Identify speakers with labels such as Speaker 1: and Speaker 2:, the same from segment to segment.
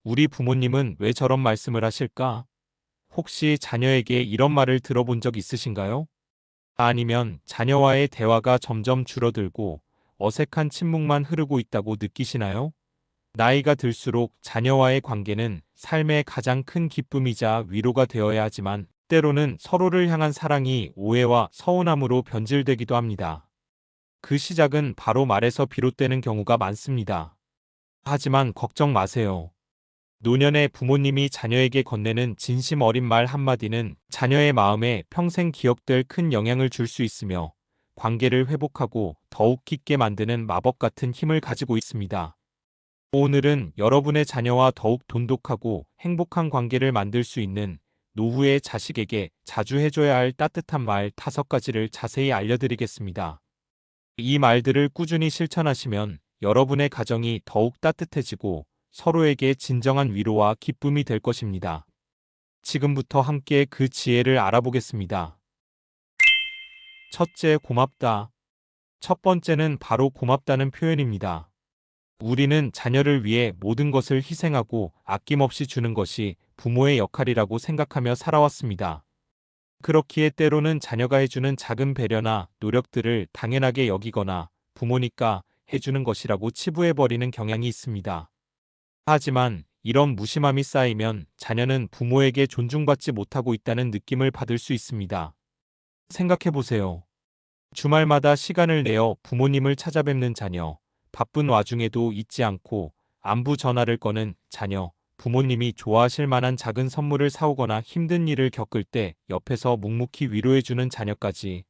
Speaker 1: 우리 부모님은 왜 저런 말씀을 하실까? 혹시 자녀에게 이런 말을 들어본 적 있으신가요? 아니면 자녀와의 대화가 점점 줄어들고 어색한 침묵만 흐르고 있다고 느끼시나요? 나이가 들수록 자녀와의 관계는 삶의 가장 큰 기쁨이자 위로가 되어야 하지만 때로는 서로를 향한 사랑이 오해와 서운함으로 변질되기도 합니다. 그 시작은 바로 말에서 비롯되는 경우가 많습니다. 하지만 걱정 마세요. 노년의 부모님이 자녀에게 건네는 진심 어린 말 한마디는 자녀의 마음에 평생 기억될 큰 영향을 줄 수 있으며 관계를 회복하고 더욱 깊게 만드는 마법 같은 힘을 가지고 있습니다. 오늘은 여러분의 자녀와 더욱 돈독하고 행복한 관계를 만들 수 있는 노후의 자식에게 자주 해줘야 할 따뜻한 말 5가지를 자세히 알려드리겠습니다. 이 말들을 꾸준히 실천하시면 여러분의 가정이 더욱 따뜻해지고 서로에게 진정한 위로와 기쁨이 될 것입니다. 지금부터 함께 그 지혜를 알아보겠습니다. 첫째, 고맙다. 첫 번째는 바로 고맙다는 표현입니다. 우리는 자녀를 위해 모든 것을 희생하고 아낌없이 주는 것이 부모의 역할이라고 생각하며 살아왔습니다. 그렇기에 때로는 자녀가 해주는 작은 배려나 노력들을 당연하게 여기거나 부모니까 해주는 것이라고 치부해버리는 경향이 있습니다. 하지만 이런 무심함이 쌓이면 자녀는 부모에게 존중받지 못하고 있다는 느낌을 받을 수 있습니다. 생각해보세요. 주말마다 시간을 내어 부모님을 찾아뵙는 자녀, 바쁜 와중에도 잊지 않고 안부 전화를 거는 자녀, 부모님이 좋아하실 만한 작은 선물을 사오거나 힘든 일을 겪을 때 옆에서 묵묵히 위로해주는 자녀까지.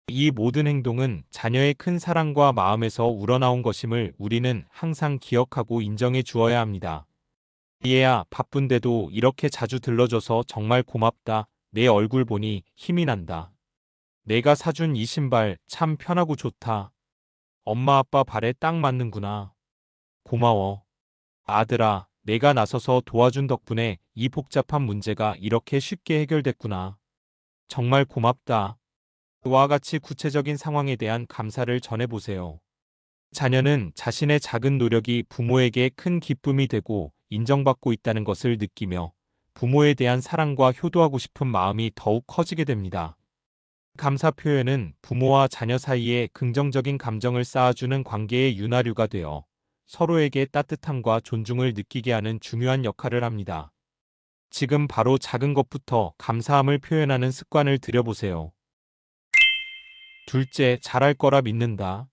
Speaker 1: 이 모든 행동은 자녀의 큰 사랑과 마음에서 우러나온 것임을 우리는 항상 기억하고 인정해 주어야 합니다. 얘야, 바쁜데도 이렇게 자주 들러줘서 정말 고맙다. 내 얼굴 보니 힘이 난다. 내가 사준 이 신발 참 편하고 좋다. 엄마 아빠 발에 딱 맞는구나. 고마워. 아들아, 내가 나서서 도와준 덕분에 이 복잡한 문제가 이렇게 쉽게 해결됐구나. 정말 고맙다. 와 같이 구체적인 상황에 대한 감사를 전해보세요. 자녀는 자신의 작은 노력이 부모에게 큰 기쁨이 되고 인정받고 있다는 것을 느끼며 부모에 대한 사랑과 효도하고 싶은 마음이 더욱 커지게 됩니다. 감사 표현은 부모와 자녀 사이에 긍정적인 감정을 쌓아주는 관계의 윤활유가 되어 서로에게 따뜻함과 존중을 느끼게 하는 중요한 역할을 합니다. 지금 바로 작은 것부터 감사함을 표현하는 습관을 들여보세요. 둘째, 잘할 거라 믿는다.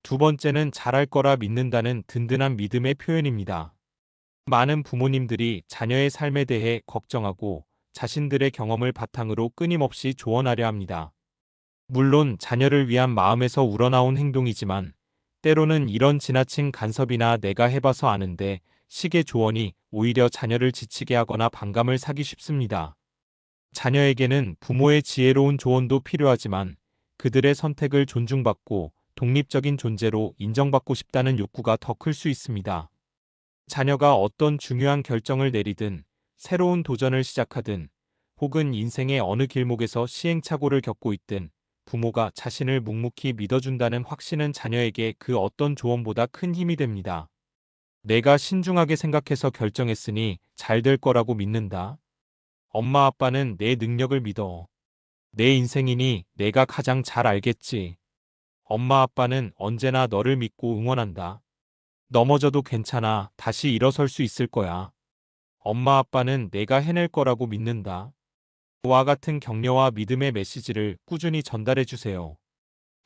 Speaker 1: 두 번째는 잘할 거라 믿는다는 든든한 믿음의 표현입니다. 많은 부모님들이 자녀의 삶에 대해 걱정하고 자신들의 경험을 바탕으로 끊임없이 조언하려 합니다. 물론 자녀를 위한 마음에서 우러나온 행동이지만 때로는 이런 지나친 간섭이나 내가 해봐서 아는데 식의 조언이 오히려 자녀를 지치게 하거나 반감을 사기 쉽습니다. 자녀에게는 부모의 지혜로운 조언도 필요하지만 그들의 선택을 존중받고 독립적인 존재로 인정받고 싶다는 욕구가 더 클 수 있습니다. 자녀가 어떤 중요한 결정을 내리든 새로운 도전을 시작하든 혹은 인생의 어느 길목에서 시행착오를 겪고 있든 부모가 자신을 묵묵히 믿어준다는 확신은 자녀에게 그 어떤 조언보다 큰 힘이 됩니다. 내가 신중하게 생각해서 결정했으니 잘 될 거라고 믿는다. 엄마 아빠는 내 능력을 믿어. 내 인생이니 내가 가장 잘 알겠지. 엄마 아빠는 언제나 너를 믿고 응원한다. 넘어져도 괜찮아. 다시 일어설 수 있을 거야. 엄마 아빠는 내가 해낼 거라고 믿는다. 와 같은 격려와 믿음의 메시지를 꾸준히 전달해 주세요.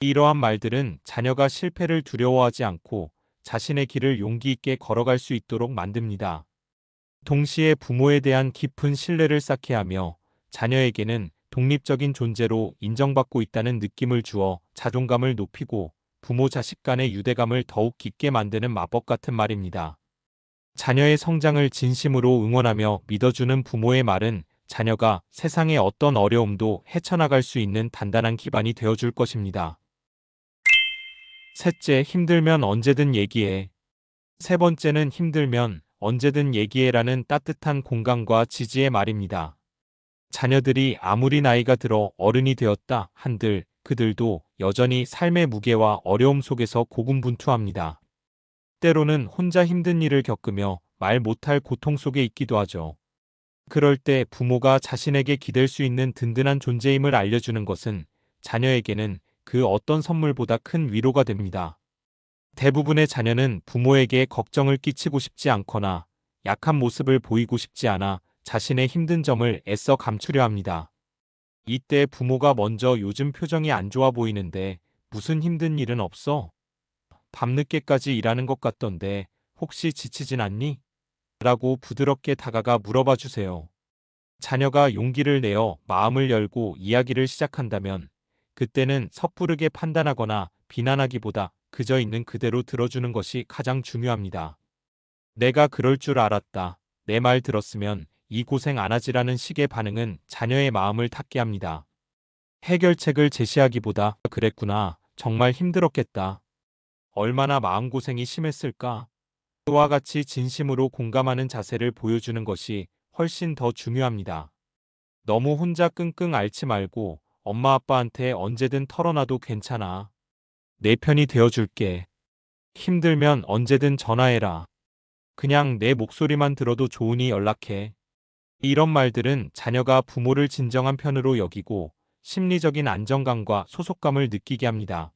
Speaker 1: 이러한 말들은 자녀가 실패를 두려워하지 않고 자신의 길을 용기 있게 걸어갈 수 있도록 만듭니다. 동시에 부모에 대한 깊은 신뢰를 쌓게 하며 자녀에게는 독립적인 존재로 인정받고 있다는 느낌을 주어 자존감을 높이고 부모 자식 간의 유대감을 더욱 깊게 만드는 마법 같은 말입니다. 자녀의 성장을 진심으로 응원하며 믿어주는 부모의 말은 자녀가 세상의 어떤 어려움도 헤쳐나갈 수 있는 단단한 기반이 되어줄 것입니다. 셋째, 힘들면 언제든 얘기해. 세 번째는 힘들면 언제든 얘기해라는 따뜻한 공감과 지지의 말입니다. 자녀들이 아무리 나이가 들어 어른이 되었다 한들 그들도 여전히 삶의 무게와 어려움 속에서 고군분투합니다. 때로는 혼자 힘든 일을 겪으며 말 못할 고통 속에 있기도 하죠. 그럴 때 부모가 자신에게 기댈 수 있는 든든한 존재임을 알려주는 것은 자녀에게는 그 어떤 선물보다 큰 위로가 됩니다. 대부분의 자녀는 부모에게 걱정을 끼치고 싶지 않거나 약한 모습을 보이고 싶지 않아 자신의 힘든 점을 애써 감추려 합니다. 이때 부모가 먼저 요즘 표정이 안 좋아 보이는데 무슨 힘든 일은 없어? 밤늦게까지 일하는 것 같던데 혹시 지치진 않니? 라고 부드럽게 다가가 물어봐 주세요. 자녀가 용기를 내어 마음을 열고 이야기를 시작한다면 그때는 섣부르게 판단하거나 비난하기보다 그저 있는 그대로 들어주는 것이 가장 중요합니다. 내가 그럴 줄 알았다. 내 말 들었으면 이 고생 안 하지라는 식의 반응은 자녀의 마음을 닫게 합니다. 해결책을 제시하기보다 그랬구나. 정말 힘들었겠다. 얼마나 마음고생이 심했을까? 그와 같이 진심으로 공감하는 자세를 보여주는 것이 훨씬 더 중요합니다. 너무 혼자 끙끙 앓지 말고 엄마 아빠한테 언제든 털어놔도 괜찮아. 내 편이 되어줄게. 힘들면 언제든 전화해라. 그냥 내 목소리만 들어도 좋으니 연락해. 이런 말들은 자녀가 부모를 진정한 편으로 여기고 심리적인 안정감과 소속감을 느끼게 합니다.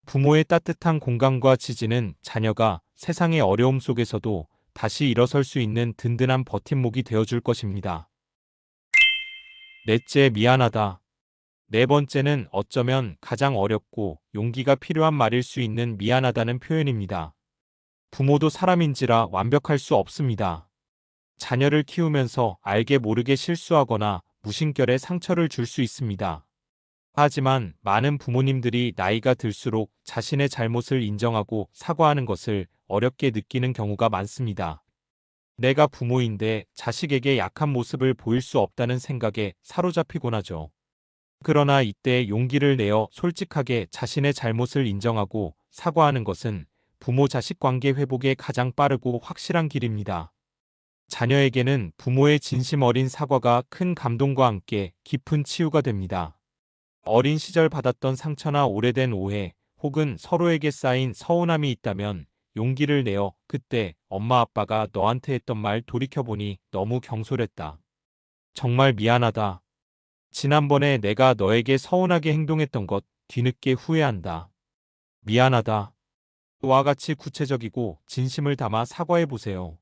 Speaker 1: 부모의 따뜻한 공감과 지지는 자녀가 세상의 어려움 속에서도 다시 일어설 수 있는 든든한 버팀목이 되어줄 것입니다. 넷째, 미안하다. 네 번째는 어쩌면 가장 어렵고 용기가 필요한 말일 수 있는 미안하다는 표현입니다. 부모도 사람인지라 완벽할 수 없습니다. 자녀를 키우면서 알게 모르게 실수하거나 무심결에 상처를 줄 수 있습니다. 하지만 많은 부모님들이 나이가 들수록 자신의 잘못을 인정하고 사과하는 것을 어렵게 느끼는 경우가 많습니다. 내가 부모인데 자식에게 약한 모습을 보일 수 없다는 생각에 사로잡히곤 하죠. 그러나 이때 용기를 내어 솔직하게 자신의 잘못을 인정하고 사과하는 것은 부모 자식 관계 회복에 가장 빠르고 확실한 길입니다. 자녀에게는 부모의 진심 어린 사과가 큰 감동과 함께 깊은 치유가 됩니다. 어린 시절 받았던 상처나 오래된 오해 혹은 서로에게 쌓인 서운함이 있다면 용기를 내어 그때 엄마 아빠가 너한테 했던 말 돌이켜보니 너무 경솔했다. 정말 미안하다. 지난번에 내가 너에게 서운하게 행동했던 것 뒤늦게 후회한다. 미안하다. 와 같이 구체적이고 진심을 담아 사과해 보세요.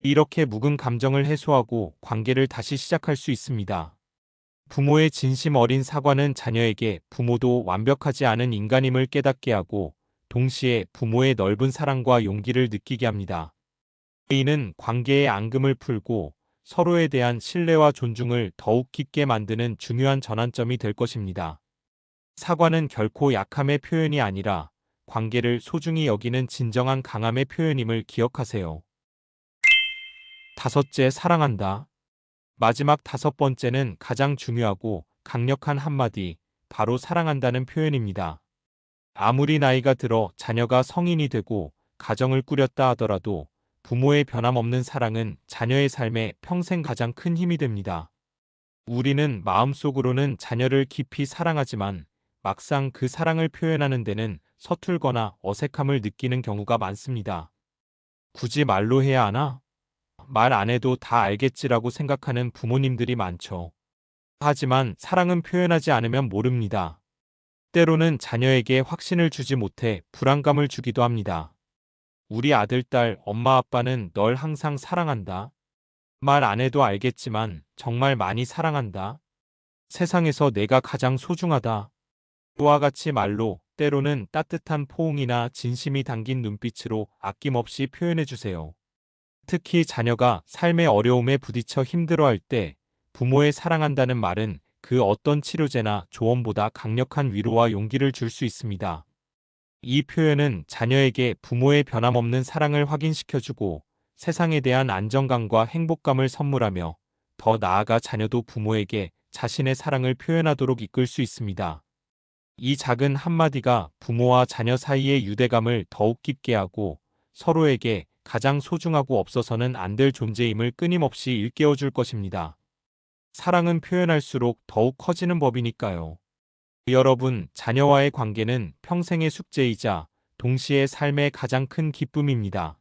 Speaker 1: 이렇게 묵은 감정을 해소하고 관계를 다시 시작할 수 있습니다. 부모의 진심 어린 사과는 자녀에게 부모도 완벽하지 않은 인간임을 깨닫게 하고 동시에 부모의 넓은 사랑과 용기를 느끼게 합니다. 이는 관계의 앙금을 풀고 서로에 대한 신뢰와 존중을 더욱 깊게 만드는 중요한 전환점이 될 것입니다. 사과는 결코 약함의 표현이 아니라 관계를 소중히 여기는 진정한 강함의 표현임을 기억하세요. 다섯째, 사랑한다. 마지막 다섯 번째는 가장 중요하고 강력한 한마디, 바로 사랑한다는 표현입니다. 아무리 나이가 들어 자녀가 성인이 되고 가정을 꾸렸다 하더라도 부모의 변함없는 사랑은 자녀의 삶에 평생 가장 큰 힘이 됩니다. 우리는 마음속으로는 자녀를 깊이 사랑하지만 막상 그 사랑을 표현하는 데는 서툴거나 어색함을 느끼는 경우가 많습니다. 굳이 말로 해야 하나? 말 안 해도 다 알겠지라고 생각하는 부모님들이 많죠. 하지만 사랑은 표현하지 않으면 모릅니다. 때로는 자녀에게 확신을 주지 못해 불안감을 주기도 합니다. 우리 아들, 딸, 엄마, 아빠는 널 항상 사랑한다. 말 안 해도 알겠지만 정말 많이 사랑한다. 세상에서 내가 가장 소중하다. 그와 같이 말로 때로는 따뜻한 포옹이나 진심이 담긴 눈빛으로 아낌없이 표현해 주세요. 특히 자녀가 삶의 어려움에 부딪혀 힘들어할 때 부모의 사랑한다는 말은 그 어떤 치료제나 조언보다 강력한 위로와 용기를 줄 수 있습니다. 이 표현은 자녀에게 부모의 변함없는 사랑을 확인시켜주고 세상에 대한 안정감과 행복감을 선물하며 더 나아가 자녀도 부모에게 자신의 사랑을 표현하도록 이끌 수 있습니다. 이 작은 한마디가 부모와 자녀 사이의 유대감을 더욱 깊게 하고 서로에게 가장 소중하고 없어서는 안 될 존재임을 끊임없이 일깨워 줄 것입니다. 사랑은 표현할수록 더욱 커지는 법이니까요. 여러분, 자녀와의 관계는 평생의 숙제이자 동시에 삶의 가장 큰 기쁨입니다.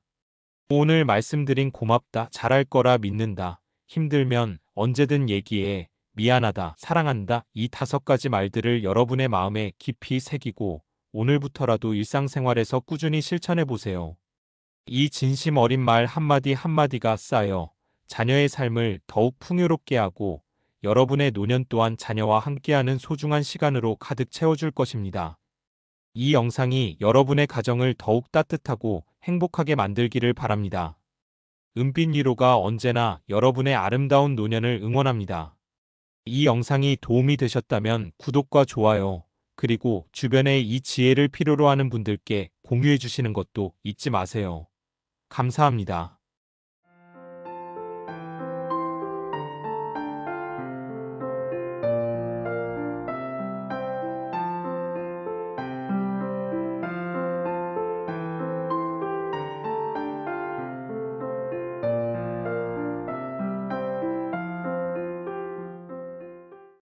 Speaker 1: 오늘 말씀드린 고맙다, 잘할 거라 믿는다, 힘들면 언제든 얘기해, 미안하다, 사랑한다, 이 5가지 말들을 여러분의 마음에 깊이 새기고 오늘부터라도 일상생활에서 꾸준히 실천해 보세요. 이 진심 어린 말 한마디 한마디가 쌓여 자녀의 삶을 더욱 풍요롭게 하고 여러분의 노년 또한 자녀와 함께하는 소중한 시간으로 가득 채워줄 것입니다. 이 영상이 여러분의 가정을 더욱 따뜻하고 행복하게 만들기를 바랍니다. 은빛 위로가 언제나 여러분의 아름다운 노년을 응원합니다. 이 영상이 도움이 되셨다면 구독과 좋아요, 그리고 주변에 이 지혜를 필요로 하는 분들께 공유해 주시는 것도 잊지 마세요. 감사합니다.